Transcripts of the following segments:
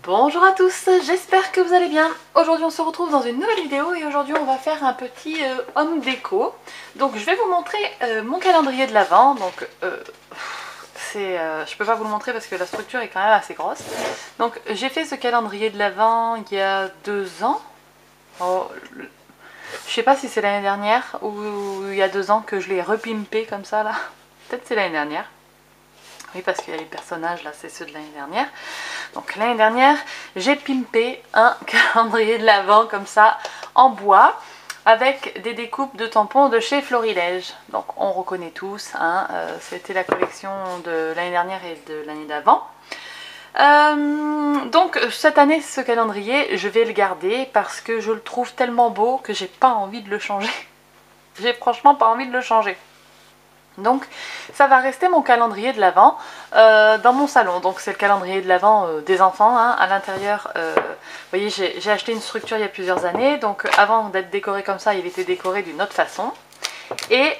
Bonjour à tous, j'espère que vous allez bien. Aujourd'hui on se retrouve dans une nouvelle vidéo et aujourd'hui on va faire un petit home déco. Donc je vais vous montrer mon calendrier de l'Avent. Donc je peux pas vous le montrer parce que la structure est quand même assez grosse. Donc j'ai fait ce calendrier de l'Avent il y a 2 ans. Oh, je sais pas si c'est l'année dernière ou il y a 2 ans que je l'ai repimpé comme ça là. Peut-être c'est l'année dernière. Oui, parce qu'il y a les personnages là, c'est ceux de l'année dernière. Donc l'année dernière, j'ai pimpé un calendrier de l'Avent comme ça, en bois, avec des découpes de tampons de chez Florilège. Donc on reconnaît tous, hein, c'était la collection de l'année dernière et de l'année d'avant. Donc cette année, ce calendrier, je vais le garder parce que je le trouve tellement beau que j'ai pas envie de le changer. J'ai franchement pas envie de le changer. Donc ça va rester mon calendrier de l'Avent dans mon salon. Donc c'est le calendrier de l'Avent des enfants, hein. À l'intérieur, vous voyez, j'ai acheté une structure il y a plusieurs années. Donc avant d'être décoré comme ça, il était décoré d'une autre façon. Et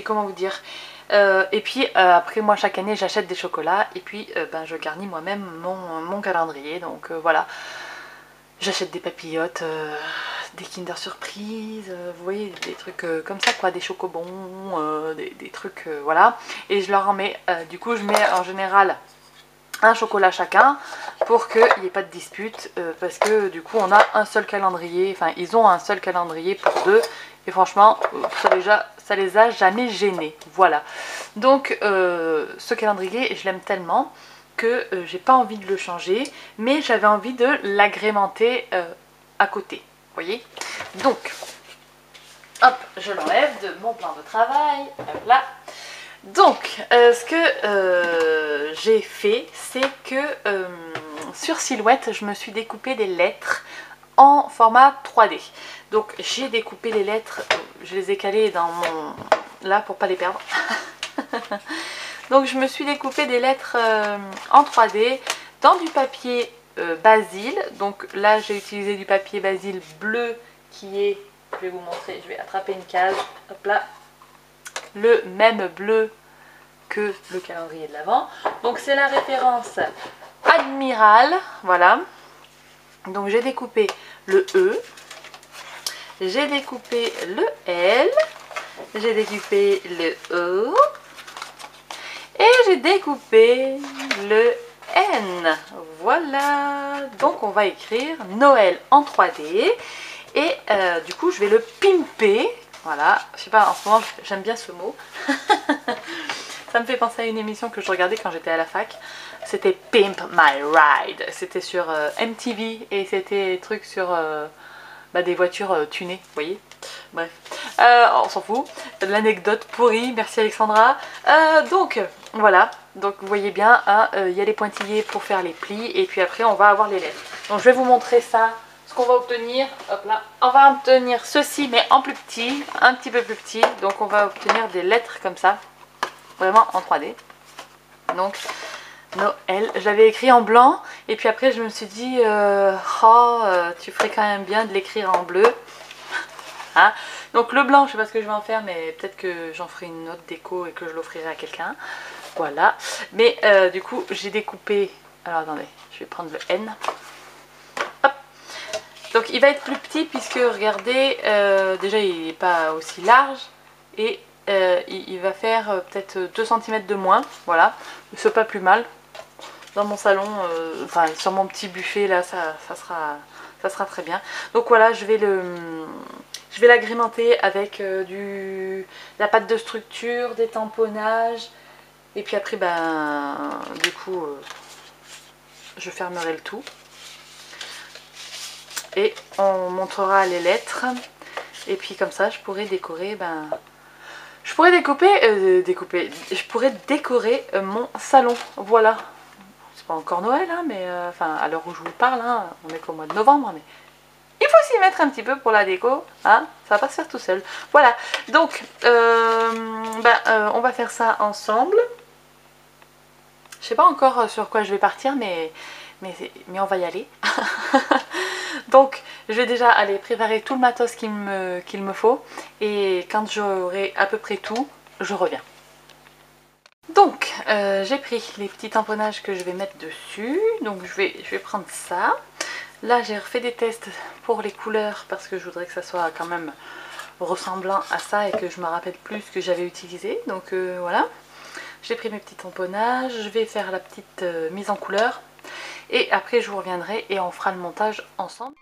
comment vous dire, et puis après moi chaque année j'achète des chocolats et puis je garnis moi-même mon calendrier. Donc voilà, j'achète des papillotes, des Kinder Surprise, vous voyez, des trucs comme ça quoi, des chocobons, des trucs, voilà. Et je leur en mets, du coup je mets en général un chocolat chacun pour qu'il n'y ait pas de dispute, parce que du coup on a un seul calendrier, enfin ils ont un seul calendrier pour deux. Et franchement, ça les a jamais gênés, voilà. Donc ce calendrier, je l'aime tellement que j'ai pas envie de le changer, mais j'avais envie de l'agrémenter à côté, vous voyez. Donc, hop, je l'enlève de mon plan de travail, hop là. Donc, ce que j'ai fait, c'est que sur Silhouette, je me suis découpé des lettres en format 3D. Donc j'ai découpé les lettres, je les ai calées dans mon... là pour pas les perdre. Donc je me suis découpé des lettres en 3D dans du papier Basil. Donc là j'ai utilisé du papier Basil bleu qui est, je vais vous montrer, je vais attraper une case, hop là, le même bleu que le calendrier de l'Avent. Donc c'est la référence Admiral, voilà. Donc j'ai découpé le E, j'ai découpé le L, j'ai découpé le O et j'ai découpé le N. Voilà, donc on va écrire Noël en 3D et du coup je vais le pimper. Voilà, je sais pas, en ce moment j'aime bien ce mot. Ça me fait penser à une émission que je regardais quand j'étais à la fac. C'était Pimp My Ride. C'était sur MTV et c'était des trucs sur des voitures tunées, vous voyez. Bref, on s'en fout. L'anecdote pourrie, merci Alexandra. Donc voilà, donc vous voyez bien, hein, y a les pointillés pour faire les plis et puis après on va avoir les lettres. Donc je vais vous montrer ça, ce qu'on va obtenir. Hop là, on va obtenir ceci mais en plus petit, un petit peu plus petit. Donc on va obtenir des lettres comme ça. Vraiment en 3D. Donc Noël, je l'avais écrit en blanc et puis après je me suis dit tu ferais quand même bien de l'écrire en bleu, hein. Donc le blanc je sais pas ce que je vais en faire, mais peut-être que j'en ferai une autre déco et que je l'offrirai à quelqu'un, voilà. Mais du coup j'ai découpé, alors attendez, je vais prendre le N, hop. Donc il va être plus petit puisque regardez, déjà il n'est pas aussi large et il va faire peut-être 2 cm de moins, voilà, c'est pas plus mal. Dans mon salon, enfin sur mon petit buffet là, ça sera très bien. Donc voilà, je vais l'agrémenter avec la pâte de structure, des tamponnages, et puis après du coup je fermerai le tout. Et on montrera les lettres, et puis comme ça je pourrai décorer je pourrais je pourrais décorer mon salon, voilà. C'est pas encore Noël, hein, mais enfin à l'heure où je vous parle, hein, on est qu'au mois de novembre, mais il faut s'y mettre un petit peu pour la déco, hein, ça va pas se faire tout seul. Voilà, donc on va faire ça ensemble. Je sais pas encore sur quoi je vais partir, mais on va y aller. Donc je vais déjà aller préparer tout le matos qu'il me faut et quand j'aurai à peu près tout, je reviens. Donc j'ai pris les petits tamponnages que je vais mettre dessus. Donc je vais prendre ça. Là j'ai refait des tests pour les couleurs parce que je voudrais que ça soit quand même ressemblant à ça et que je me rappelle plus ce que j'avais utilisé. Donc voilà. J'ai pris mes petits tamponnages. Je vais faire la petite mise en couleur. Et après je vous reviendrai et on fera le montage ensemble.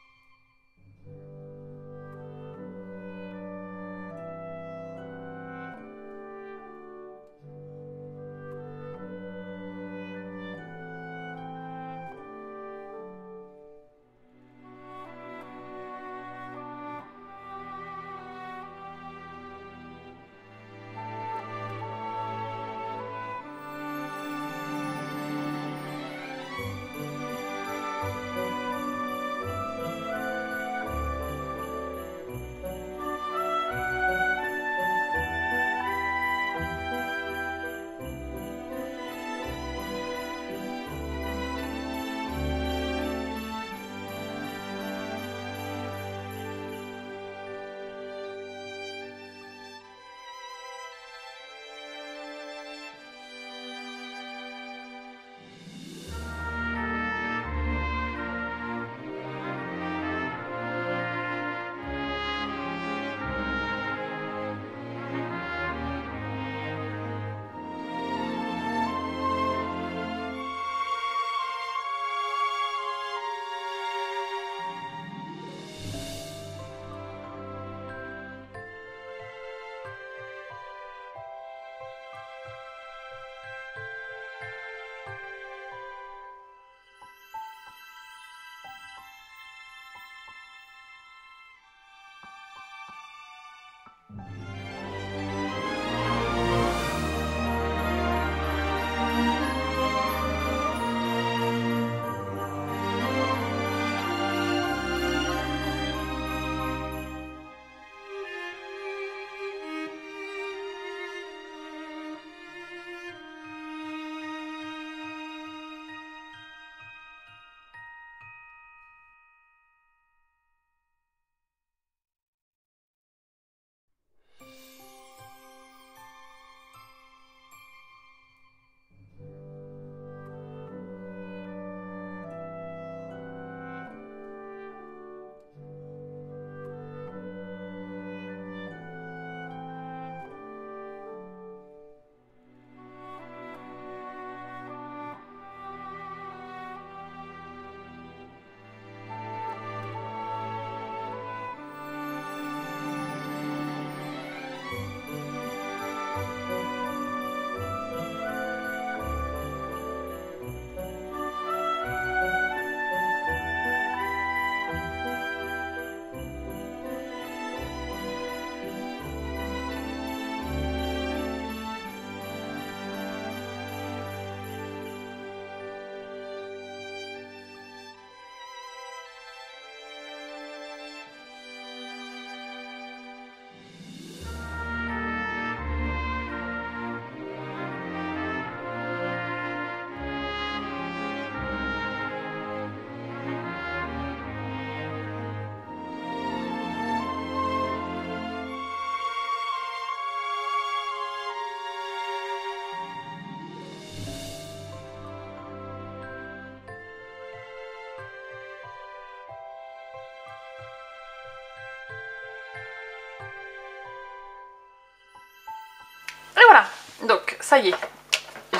Et voilà, donc ça y est,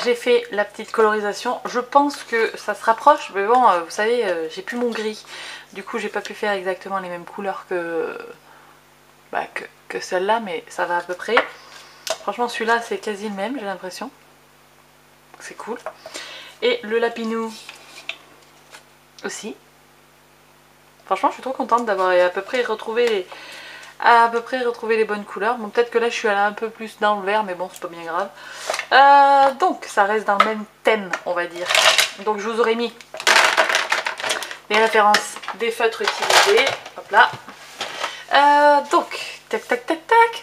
j'ai fait la petite colorisation. Je pense que ça se rapproche, mais bon, vous savez, j'ai plus mon gris. Du coup, j'ai pas pu faire exactement les mêmes couleurs que, que celle-là, mais ça va à peu près. Franchement, celui-là, c'est quasi le même, j'ai l'impression. C'est cool. Et le lapinou aussi. Franchement, je suis trop contente d'avoir à peu près retrouvé les bonnes couleurs. Bon, peut-être que là je suis allée un peu plus dans le vert, mais bon, c'est pas bien grave. Donc ça reste dans le même thème, on va dire. Donc je vous aurais mis les références des feutres utilisés. Hop là. Donc tac tac tac tac.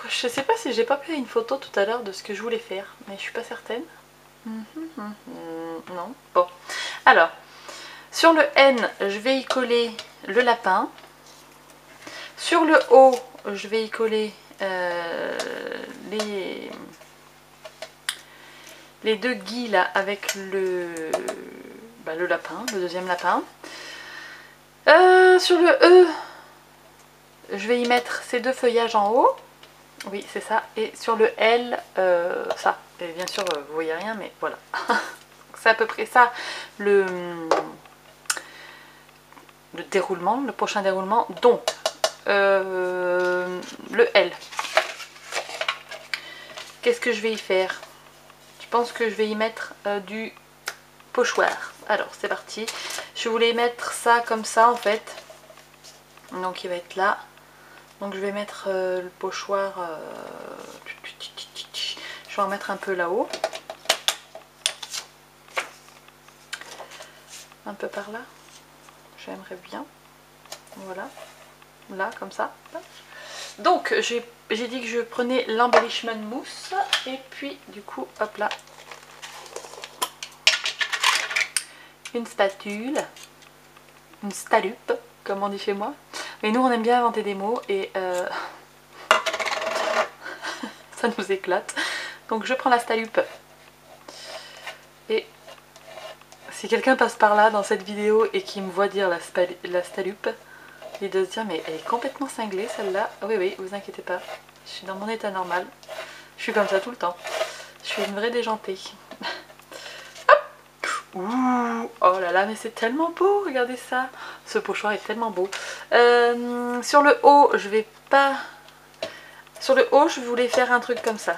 Je sais pas si j'ai pas pris une photo tout à l'heure de ce que je voulais faire, mais je suis pas certaine. Non. Bon. Alors, sur le N, je vais y coller le lapin. Sur le O, je vais y coller les deux gui là avec le lapin, le deuxième lapin. Sur le E, je vais y mettre ces deux feuillages en haut. Oui, c'est ça. Et sur le L, ça. Et bien sûr, vous voyez rien, mais voilà. C'est à peu près ça le déroulement, le prochain déroulement. Donc, le L. Qu'est-ce que je vais y faire? Je pense que je vais y mettre du pochoir. Alors, c'est parti. Je voulais mettre ça comme ça, en fait. Donc, il va être là. Donc, je vais mettre le pochoir... je vais en mettre un peu là-haut. Un peu par là. J'aimerais bien. Voilà. Là, comme ça. Donc, j'ai dit que je prenais l'embellishment mousse. Et puis, du coup, hop là. Une spatule. Une stalupe, comme on dit chez moi. Mais nous, on aime bien inventer des mots. Et ça nous éclate. Donc, je prends la stalupe. Et si quelqu'un passe par là dans cette vidéo et qui me voit dire la stalupe, il doit se dire mais elle est complètement cinglée celle-là. Ah oui, oui, vous inquiétez pas. Je suis dans mon état normal. Je suis comme ça tout le temps. Je suis une vraie déjantée. Hop. Ouh. Oh là là, mais c'est tellement beau, regardez ça. Ce pochoir est tellement beau. Sur le haut, je vais pas... Sur le haut, je voulais faire un truc comme ça.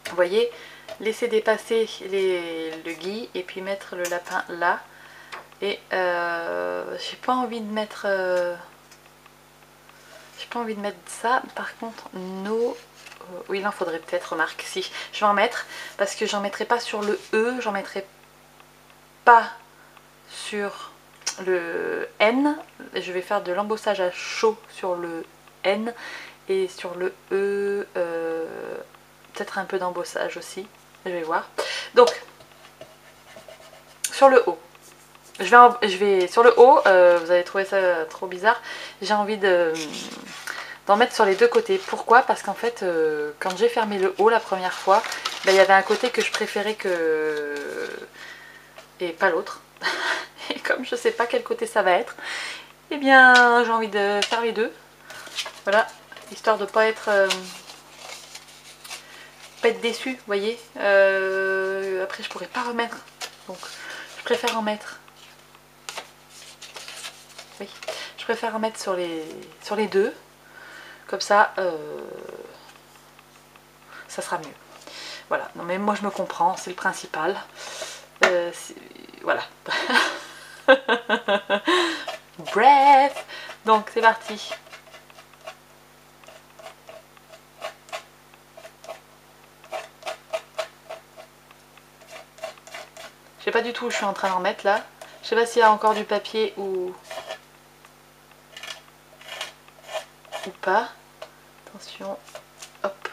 Vous voyez, laisser dépasser le gui et puis mettre le lapin là. Et j'ai pas envie de mettre... j'ai pas envie de mettre ça. Par contre, oui, il en faudrait peut-être, remarque. Si, je vais en mettre. Parce que j'en mettrai pas sur le E. J'en mettrai pas sur le N. Je vais faire de l'embossage à chaud sur le N. Et sur le E, peut-être un peu d'embossage aussi. Je vais voir. Donc, sur le haut. Je vais sur le haut, vous allez trouver ça trop bizarre. J'ai envie d'en mettre sur les deux côtés. Pourquoi? Parce qu'en fait, quand j'ai fermé le haut la première fois, il y avait un côté que je préférais et pas l'autre. Et comme je sais pas quel côté ça va être, eh bien j'ai envie de faire les deux. Voilà, histoire de pas être déçue, vous voyez. Après je pourrais pas remettre, donc je préfère en mettre. Oui, je préfère en mettre sur les deux. Comme ça, ça sera mieux. Voilà, non mais moi je me comprends, c'est le principal. Voilà. Bref, donc c'est parti. Je sais pas du tout où je suis en train d'en mettre là. Je sais pas s'il y a encore du papier ou pas. Attention. Hop.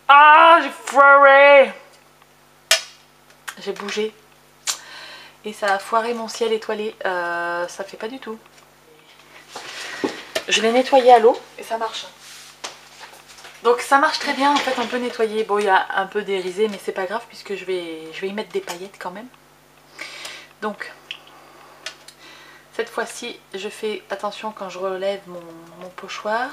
Ah, j'ai foiré. J'ai bougé. Et ça a foiré mon ciel étoilé. Ça fait pas du tout. Je l'ai nettoyé à l'eau et ça marche. Donc ça marche très bien en fait, on peut nettoyer. Bon, il y a un peu dérisé mais c'est pas grave puisque je vais y mettre des paillettes quand même. Donc cette fois-ci je fais attention quand je relève mon pochoir.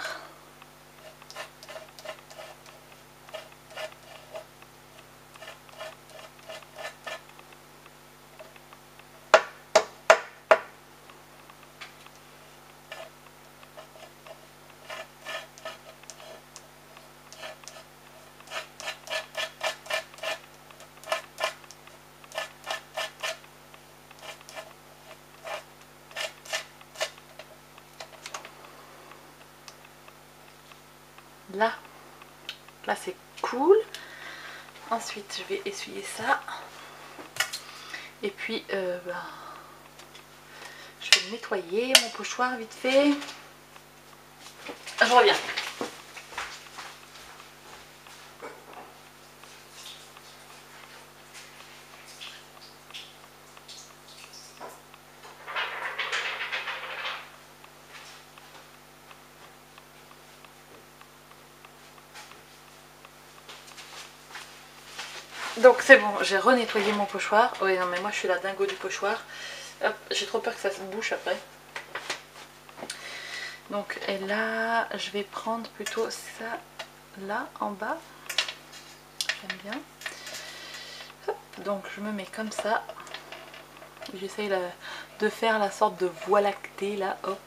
Là c'est cool. Ensuite je vais essuyer ça. Et puis je vais nettoyer mon pochoir vite fait. Je reviens. Donc c'est bon, j'ai renettoyé mon pochoir. Oui non mais moi je suis la dingo du pochoir. J'ai trop peur que ça se bouche après. Donc et là je vais prendre plutôt ça là en bas. J'aime bien. Hop, donc je me mets comme ça. J'essaye de faire la sorte de voie lactée là, hop.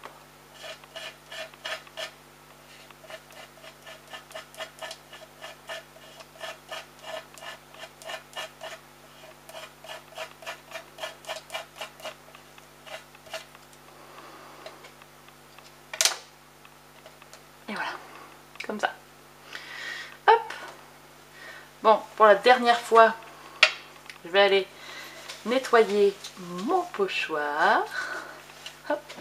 Et voilà, comme ça. Hop. Bon, pour la dernière fois, je vais aller nettoyer mon pochoir. Hop.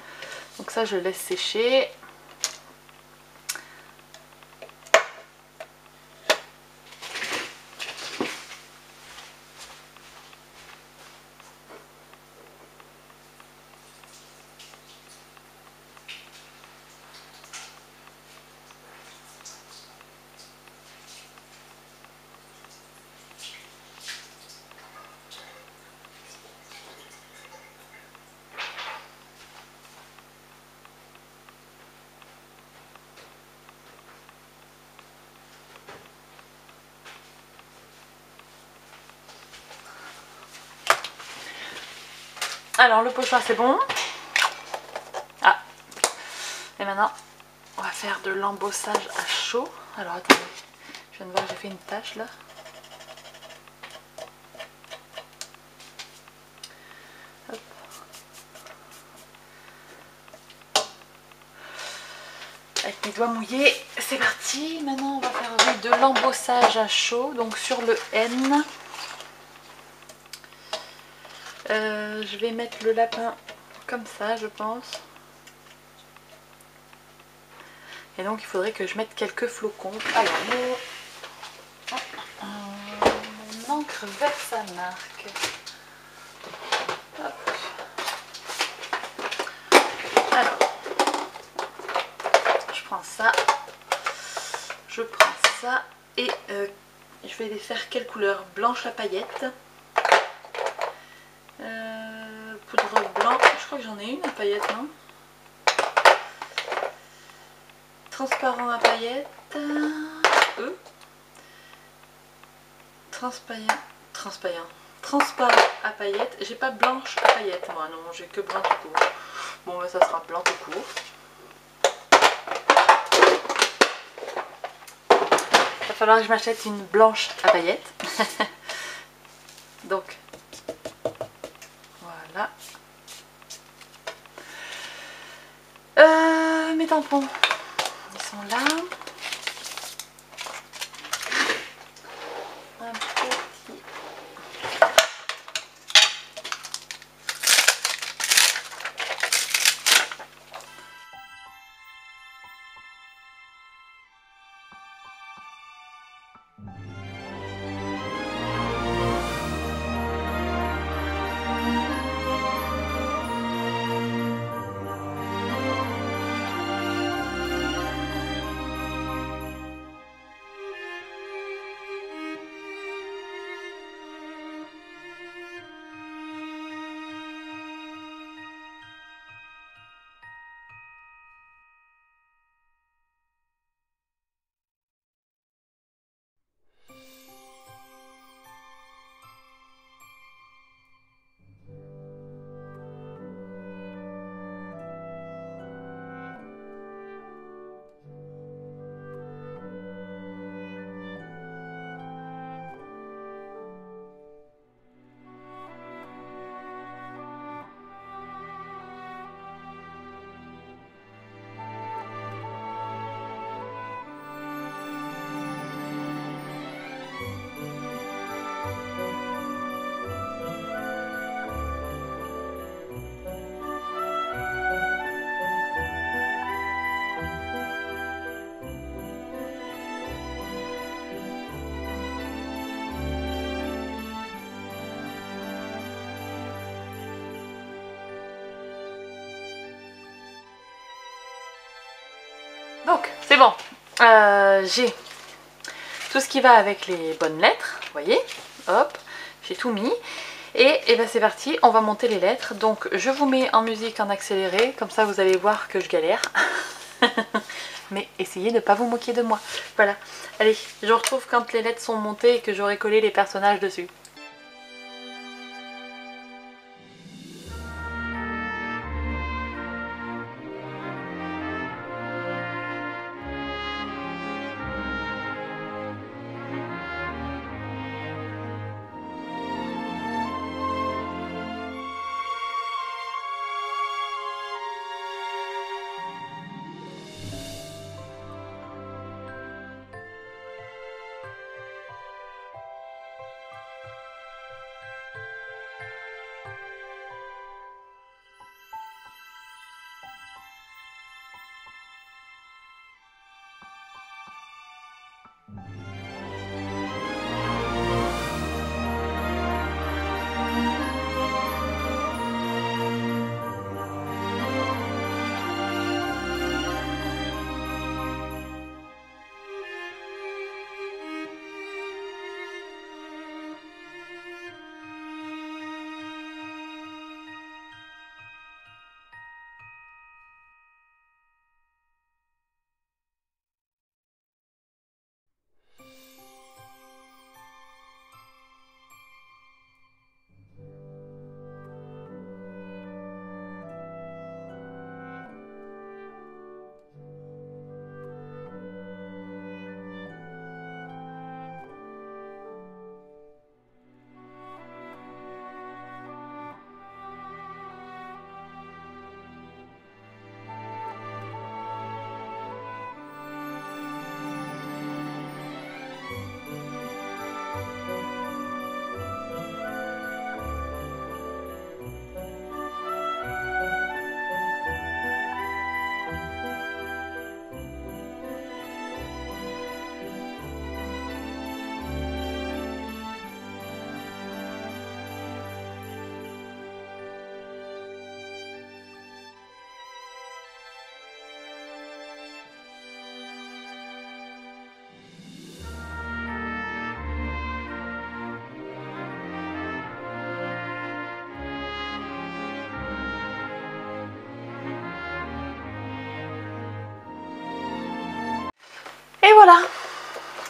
Donc ça, je laisse sécher. Alors le pochoir c'est bon. Ah. Et maintenant on va faire de l'embossage à chaud. Alors attendez, je viens de voir que j'ai fait une tache là. Hop. Avec mes doigts mouillés, c'est parti. Maintenant on va faire de l'embossage à chaud, donc sur le N. Je vais mettre le lapin comme ça je pense. Et donc il faudrait que je mette quelques flocons. Alors mon encre Versamark. Hop. Alors je prends ça et je vais les faire quelle couleur? Blanche à paillettes. Poudre blanc, je crois que j'en ai une à paillettes, non? Transparent à paillettes. Transparent à paillettes. J'ai pas blanche à paillettes, moi, non, j'ai que blanc tout court. Bon, bah, ça sera blanc tout court. Il va falloir que je m'achète une blanche à paillettes. Donc, voilà. Mes tampons, ils sont là. Un petit. Donc, c'est bon. J'ai tout ce qui va avec les bonnes lettres, vous voyez. hop, j'ai tout mis. Et ben c'est parti, on va monter les lettres. Donc je vous mets en musique en accéléré, comme ça vous allez voir que je galère. Mais essayez de ne pas vous moquer de moi. Voilà, allez, je vous retrouve quand les lettres sont montées et que j'aurai collé les personnages dessus. Et voilà,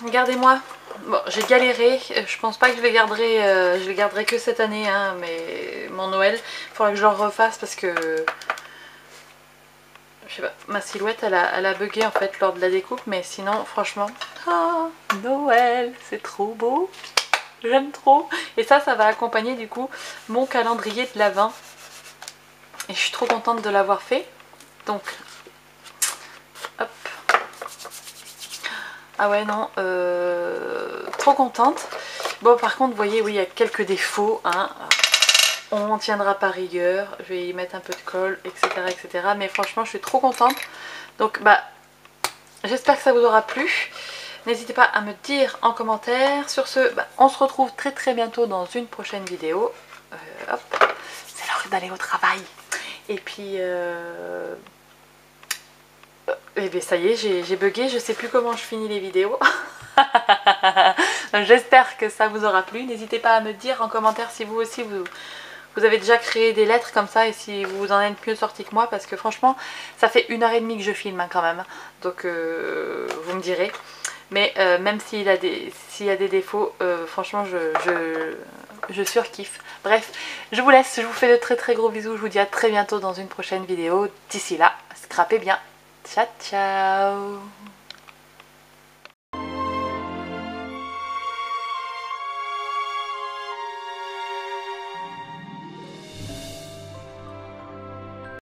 regardez-moi. Bon, j'ai galéré, je pense pas que je les garderai que cette année, hein, mais mon Noël, il faudra que je le refasse parce que, je sais pas, ma silhouette elle a bugué en fait lors de la découpe, mais sinon franchement, oh, Noël, c'est trop beau, j'aime trop. Et ça va accompagner du coup mon calendrier de l'Avent et je suis trop contente de l'avoir fait, donc hop. Ah ouais non, trop contente. Bon par contre vous voyez oui il y a quelques défauts, hein. On tiendra par rigueur, je vais y mettre un peu de colle, etc. etc. Mais franchement je suis trop contente. Donc bah j'espère que ça vous aura plu. N'hésitez pas à me dire en commentaire. Sur ce, bah, on se retrouve très bientôt dans une prochaine vidéo. Hop, c'est l'heure d'aller au travail. Et puis et bien ça y est, j'ai bugué, je sais plus comment je finis les vidéos. J'espère que ça vous aura plu. N'hésitez pas à me dire en commentaire si vous aussi vous avez déjà créé des lettres comme ça et si vous en êtes mieux sorti que moi, parce que franchement ça fait 1h30 que je filme hein, quand même. Donc vous me direz. Mais même s'il y a des défauts, franchement je surkiffe. Bref, je vous laisse, je vous fais de très gros bisous. Je vous dis à très bientôt dans une prochaine vidéo. D'ici là, scrapez bien. Ciao ciao.